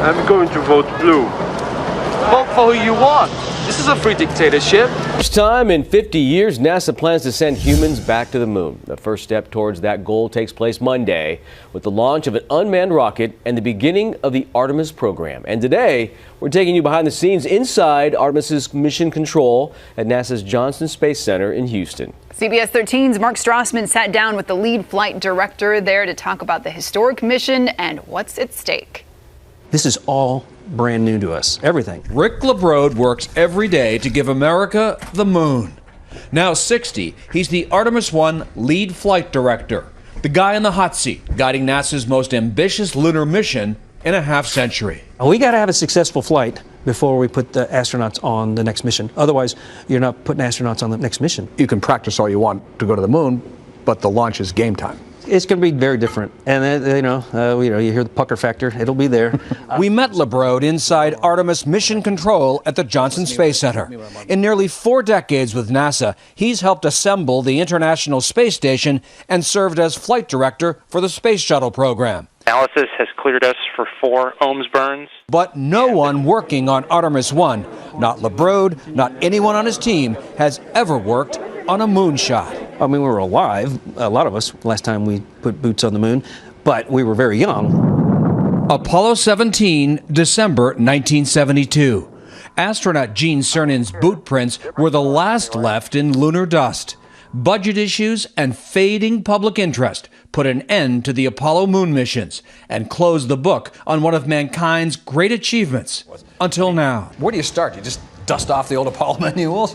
I'm going to vote blue. Vote for who you want. This is a free dictatorship. First time in 50 years, NASA plans to send humans back to the moon. The first step towards that goal takes place Monday with the launch of an unmanned rocket and the beginning of the Artemis program. And today, we're taking you behind the scenes inside Artemis's mission control at NASA's Johnson Space Center in Houston. CBS 13's Mark Strassman sat down with the lead flight director there to talk about the historic mission and what's at stake. This is all brand new to us, everything. Rick LaBrode works every day to give America the moon. Now 60, he's the Artemis 1 lead flight director, the guy in the hot seat, guiding NASA's most ambitious lunar mission in a half-century. We got to have a successful flight before we put the astronauts on the next mission. Otherwise, you're not putting astronauts on the next mission. You can practice all you want to go to the moon, but the launch is game time. It's going to be very different. And, you hear the pucker factor. It'll be there. We met LaBrode inside Artemis Mission Control at the Johnson Space Center. In nearly 4 decades with NASA, he's helped assemble the International Space Station and served as flight director for the Space Shuttle program. Analysis has cleared us for 4 ohms burns. But no one working on Artemis 1, not LaBrode, not anyone on his team, has ever worked on a moonshot. I mean, we were alive, a lot of us, last time we put boots on the moon, but we were very young. Apollo 17, December 1972. Astronaut Gene Cernin's boot prints were the last left in lunar dust. Budget issues and fading public interest put an end to the Apollo moon missions and closed the book on one of mankind's great achievements until now. Where do you start? You just dust off the old Apollo manuals?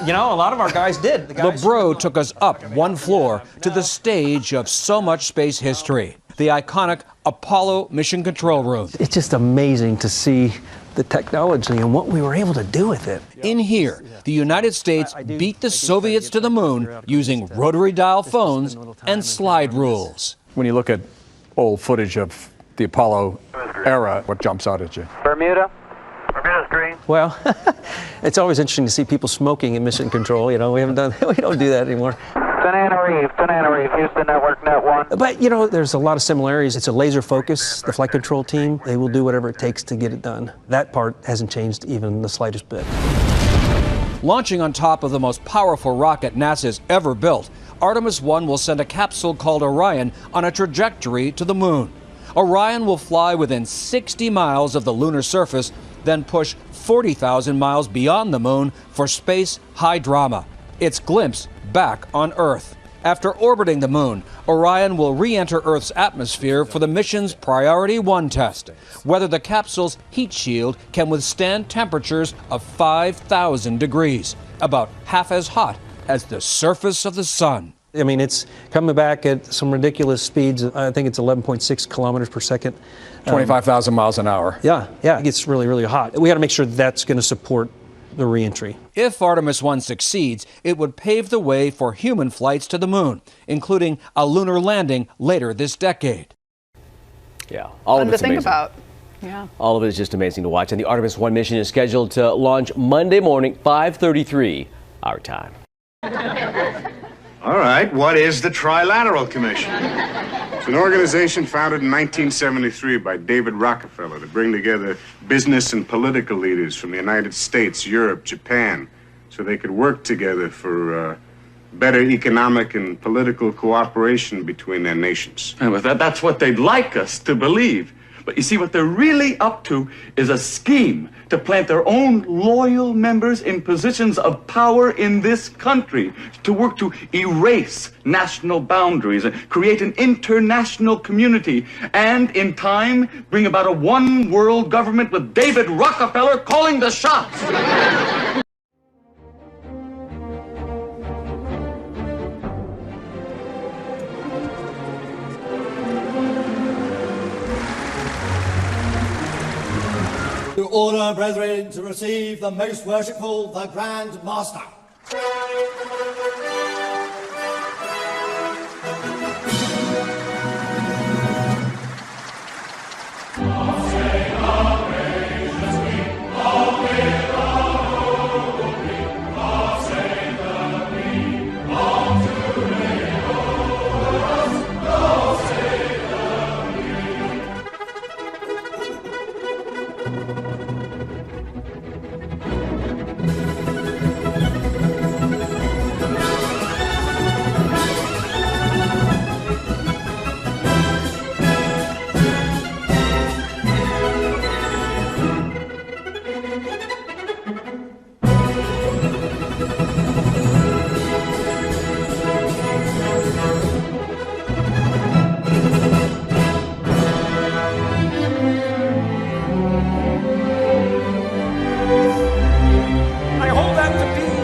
You know, a lot of our guys did. LaBrode took us up 1 floor to the stage of so much space history, the iconic Apollo Mission Control Room. It's just amazing to see the technology and what we were able to do with it. In here, the United States beat the Soviets to the moon using rotary dial phones and slide rules. When you look at old footage of the Apollo era, what jumps out at you? Bermuda. Bermuda's green. Well, it's always interesting to see people smoking in mission control. You know, we don't do that anymore. Banana Reef, Houston Network, Net 1. But, you know, there's a lot of similarities. It's a laser focus. The flight control team, they will do whatever it takes to get it done. That part hasn't changed even the slightest bit. Launching on top of the most powerful rocket NASA's ever built, Artemis 1 will send a capsule called Orion on a trajectory to the moon. Orion will fly within 60 miles of the lunar surface, then push 40,000 miles beyond the moon for space high drama, its glimpse back on Earth. After orbiting the moon, Orion will re-enter Earth's atmosphere for the mission's Priority 1 test, whether the capsule's heat shield can withstand temperatures of 5,000 degrees, about half as hot as the surface of the sun. I mean, it's coming back at some ridiculous speeds. I think it's 11.6 kilometers per second. 25,000 miles an hour. Yeah, it gets really, really hot. We got to make sure that's going to support the reentry. If Artemis 1 succeeds, it would pave the way for human flights to the moon, including a lunar landing later this decade. Yeah, all of it's amazing. Fun to think about. Yeah. All of it is just amazing to watch. And the Artemis 1 mission is scheduled to launch Monday morning, 5:33 our time. All right, what is the Trilateral Commission? It's an organization founded in 1973 by David Rockefeller to bring together business and political leaders from the United States, Europe, Japan, so they could work together for better economic and political cooperation between their nations. And that's what they'd like us to believe. But you see, what they're really up to is a scheme to plant their own loyal members in positions of power in this country, to work to erase national boundaries and create an international community, and in time bring about a one world government with David Rockefeller calling the shots. order, brethren, to receive the most worshipful, the Grand Master.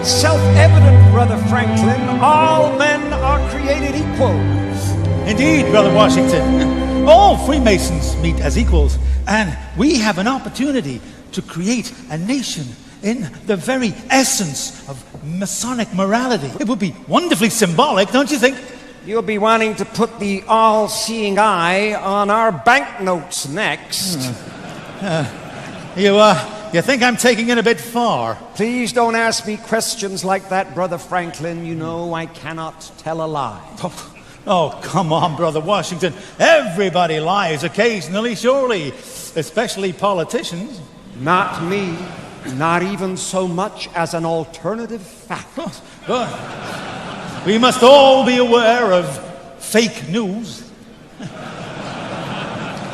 Self-evident, Brother Franklin. All men are created equal. Indeed, Brother Washington. All Freemasons meet as equals, and we have an opportunity to create a nation in the very essence of Masonic morality. It would be wonderfully symbolic, don't you think? You'll be wanting to put the all-seeing eye on our banknotes next. You think I'm taking it a bit far? Please don't ask me questions like that, Brother Franklin. You know I cannot tell a lie. Oh, come on, Brother Washington. Everybody lies occasionally, surely. Especially politicians. Not me. Not even so much as an alternative fact. But we must all be aware of fake news.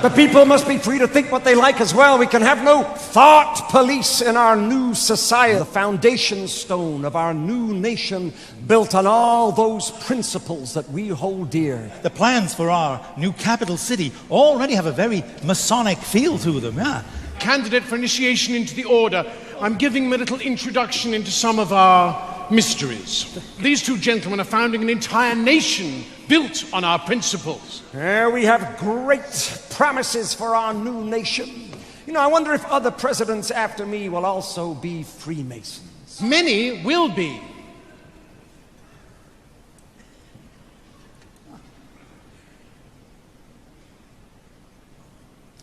The people must be free to think what they like as well. We can have no thought police in our new society. The foundation stone of our new nation built on all those principles that we hold dear. The plans for our new capital city already have a very Masonic feel to them, yeah. Candidate for initiation into the order, I'm giving him a little introduction into some of our mysteries. These two gentlemen are founding an entire nation built on our principles. We have great promises for our new nation. You know, I wonder if other presidents after me will also be Freemasons. Many will be.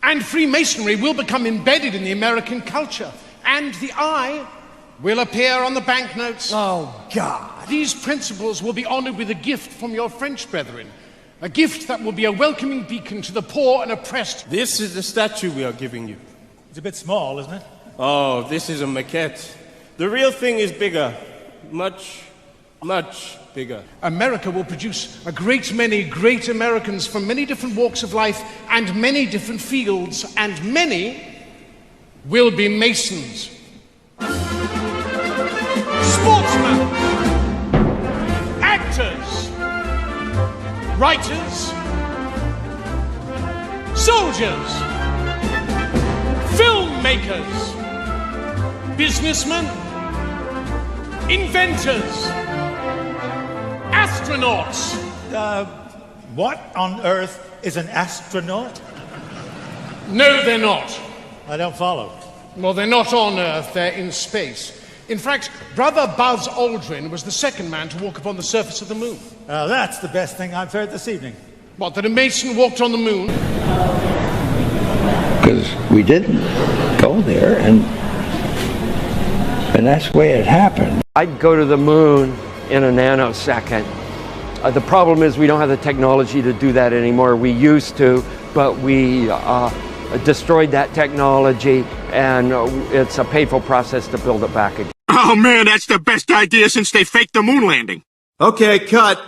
And Freemasonry will become embedded in the American culture. And the eye will appear on the banknotes. Oh, God. These principles will be honored with a gift from your French brethren. A gift that will be a welcoming beacon to the poor and oppressed. This is the statue we are giving you. It's a bit small, isn't it? Oh, this is a maquette. The real thing is bigger. Much, much bigger. America will produce a great many great Americans from many different walks of life and many different fields, and many will be Masons. Sportsmen, actors, writers, soldiers, filmmakers, businessmen, inventors, astronauts. What on earth is an astronaut? No, they're not. I don't follow. Well, they're not on Earth, they're in space. In fact, Brother Buzz Aldrin was the second man to walk upon the surface of the moon. That's the best thing I've heard this evening. What, that a Mason walked on the moon? Because we didn't go there, and that's the way it happened. I'd go to the moon in a nanosecond. The problem is we don't have the technology to do that anymore. We used to, but we destroyed that technology, and it's a painful process to build it back again. Oh man, that's the best idea since they faked the moon landing. Okay, cut.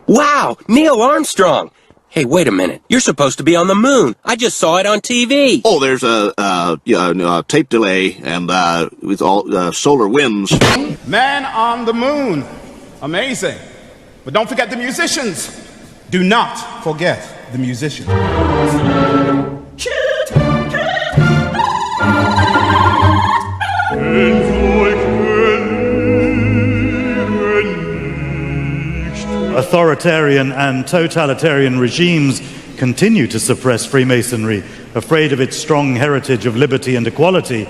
Wow, Neil Armstrong. Hey, wait a minute. You're supposed to be on the moon. I just saw it on TV. Oh, there's a tape delay and with all solar winds. Man on the moon. Amazing. But don't forget the musicians. Do not forget the musicians. Authoritarian and totalitarian regimes continue to suppress Freemasonry, afraid of its strong heritage of liberty and equality.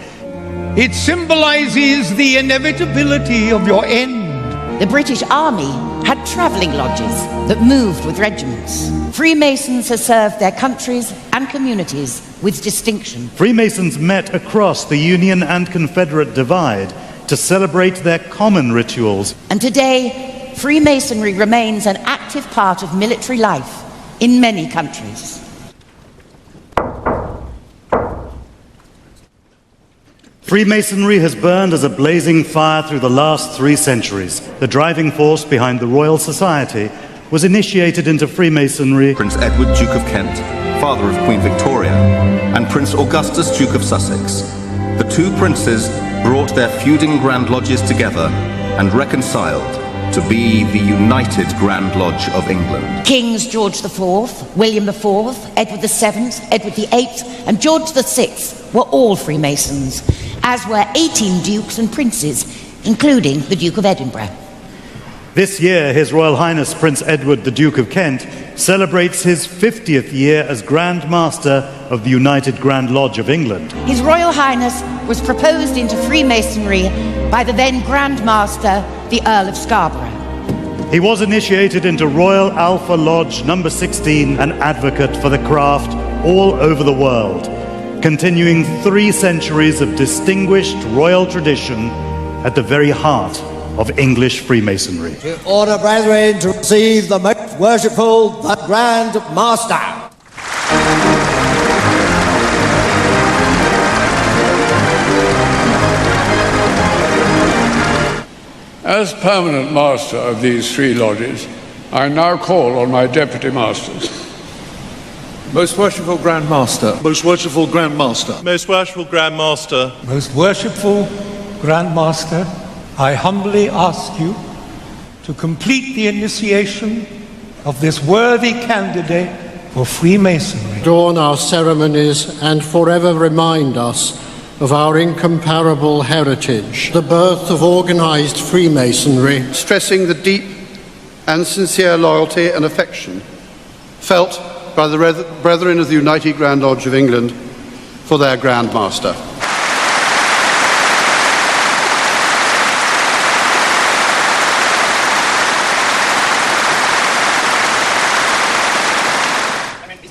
It symbolizes the inevitability of your end. The British Army had travelling lodges that moved with regiments. Freemasons have served their countries and communities with distinction. Freemasons met across the Union and Confederate divide to celebrate their common rituals. And today, Freemasonry remains an active part of military life in many countries. Freemasonry has burned as a blazing fire through the last 3 centuries. The driving force behind the Royal Society was initiated into Freemasonry. Prince Edward, Duke of Kent, father of Queen Victoria, and Prince Augustus, Duke of Sussex. The 2 princes brought their feuding Grand Lodges together and reconciled to be the United Grand Lodge of England. Kings George IV, William IV, Edward VII, Edward VIII, and George VI were all Freemasons, as were 18 dukes and princes, including the Duke of Edinburgh. This year, His Royal Highness Prince Edward, the Duke of Kent, celebrates his 50th year as Grand Master of the United Grand Lodge of England. His Royal Highness was proposed into Freemasonry by the then Grand Master, the Earl of Scarborough. He was initiated into Royal Alpha Lodge number 16, an advocate for the craft all over the world, continuing 3 centuries of distinguished royal tradition at the very heart of English Freemasonry. To order, brethren, to receive the most worshipful, the Grand Master. As permanent master of these 3 lodges, I now call on my deputy masters. Most worshipful Grand Master. Most worshipful Grand Master. Most worshipful Grand Master. Most worshipful Grand Master, I humbly ask you to complete the initiation of this worthy candidate for Freemasonry. Adorn our ceremonies and forever remind us of our incomparable heritage, the birth of organized Freemasonry, stressing the deep and sincere loyalty and affection felt by the brethren of the United Grand Lodge of England for their Grand Master.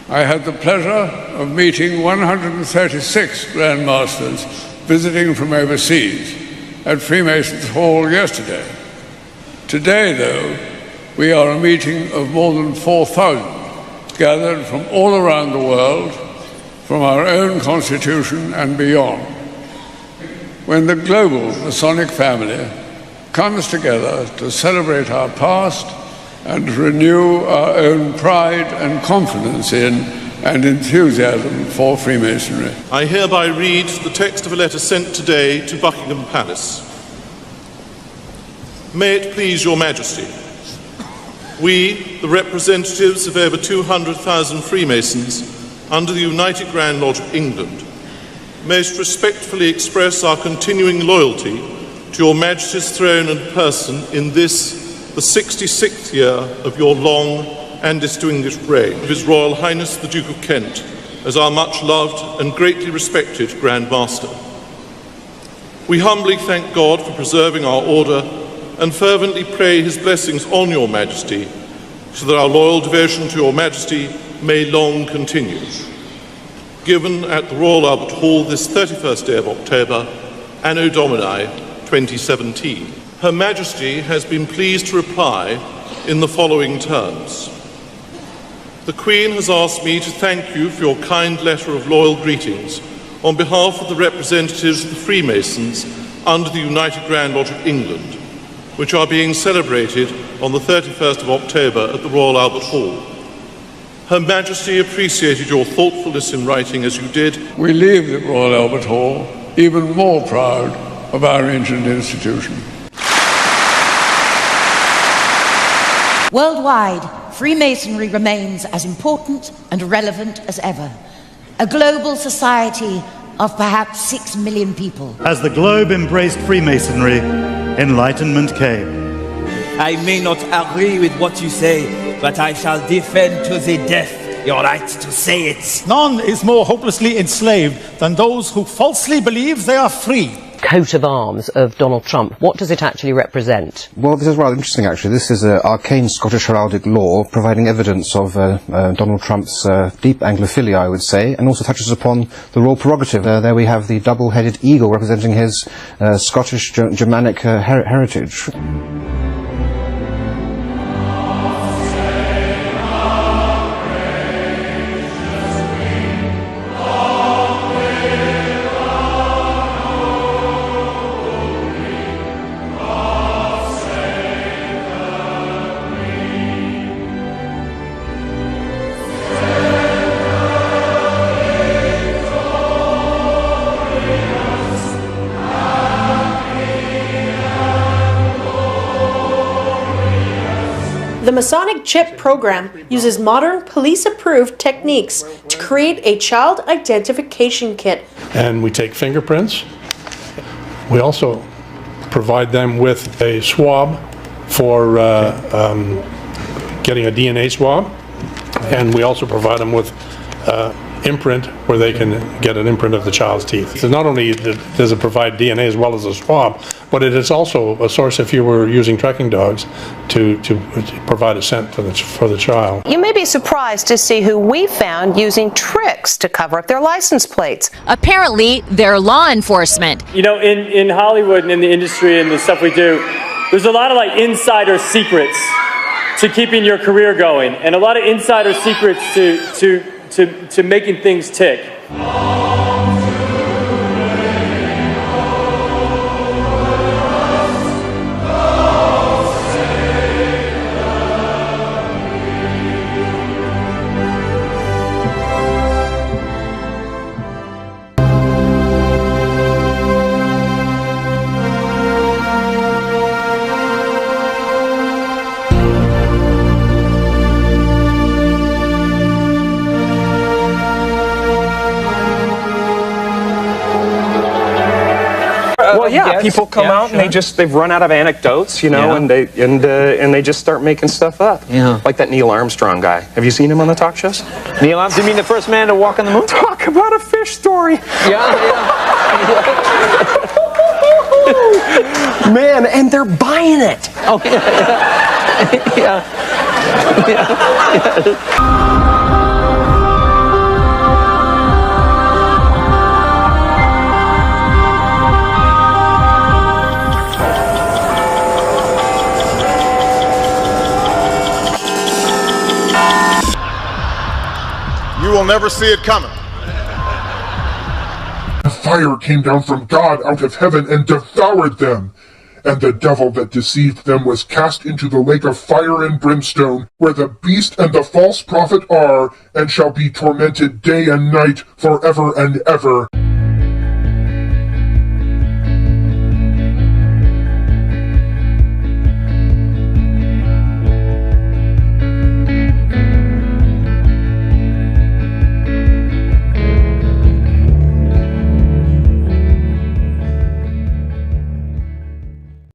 I had the pleasure of meeting 136 Grand Masters visiting from overseas at Freemasons Hall yesterday. Today, though, we are a meeting of more than 4,000 gathered from all around the world, from our own constitution and beyond. When the global Masonic family comes together to celebrate our past and renew our own pride and confidence in and enthusiasm for Freemasonry. I hereby read the text of a letter sent today to Buckingham Palace. May it please your Majesty, we, the representatives of over 200,000 Freemasons under the United Grand Lodge of England, most respectfully express our continuing loyalty to your Majesty's throne and person in this, the 66th year of your long and distinguished reign, of His Royal Highness the Duke of Kent, as our much loved and greatly respected Grand Master. We humbly thank God for preserving our order and fervently pray His blessings on your Majesty, so that our loyal devotion to your Majesty may long continue. Given at the Royal Albert Hall this 31st day of October, Anno Domini 2017. Her Majesty has been pleased to reply in the following terms. The Queen has asked me to thank you for your kind letter of loyal greetings on behalf of the representatives of the Freemasons under the United Grand Lodge of England, which are being celebrated on the 31st of October at the Royal Albert Hall. Her Majesty appreciated your thoughtfulness in writing as you did. We leave the Royal Albert Hall even more proud of our ancient institution. Worldwide, Freemasonry remains as important and relevant as ever. A global society of perhaps 6 million people. As the globe embraced Freemasonry, enlightenment came. I may not agree with what you say, but I shall defend to the death your right to say it. None is more hopelessly enslaved than those who falsely believe they are free. Coat of arms of Donald Trump. What does it actually represent? Well, this is rather interesting, actually. This is an arcane Scottish heraldic law providing evidence of Donald Trump's deep Anglophilia, I would say, and also touches upon the royal prerogative. There we have the double-headed eagle representing his Scottish Germanic heritage. The Masonic Chip program uses modern police-approved techniques to create a child identification kit. And we take fingerprints. We also provide them with a swab for getting a DNA swab. And we also provide them with imprint where they can get an imprint of the child's teeth. So not only does it provide DNA as well as a swab, but it is also a source if you were using tracking dogs to provide a scent for the child. You may be surprised to see who we found using tricks to cover up their license plates. Apparently, they're law enforcement. You know, in Hollywood and in the industry and the stuff we do, there's a lot of like insider secrets to keeping your career going, and a lot of insider secrets to making things tick. Well, yeah, people come out and they've run out of anecdotes, you know, and they just start making stuff up. Yeah. Like that Neil Armstrong guy. Have you seen him on the talk shows? Neil Armstrong, you mean the first man to walk on the moon? Talk about a fish story. Yeah. Man, and they're buying it. Oh, yeah. You will never see it coming. The fire came down from God out of heaven and devoured them. And the devil that deceived them was cast into the lake of fire and brimstone, where the beast and the false prophet are, and shall be tormented day and night forever and ever.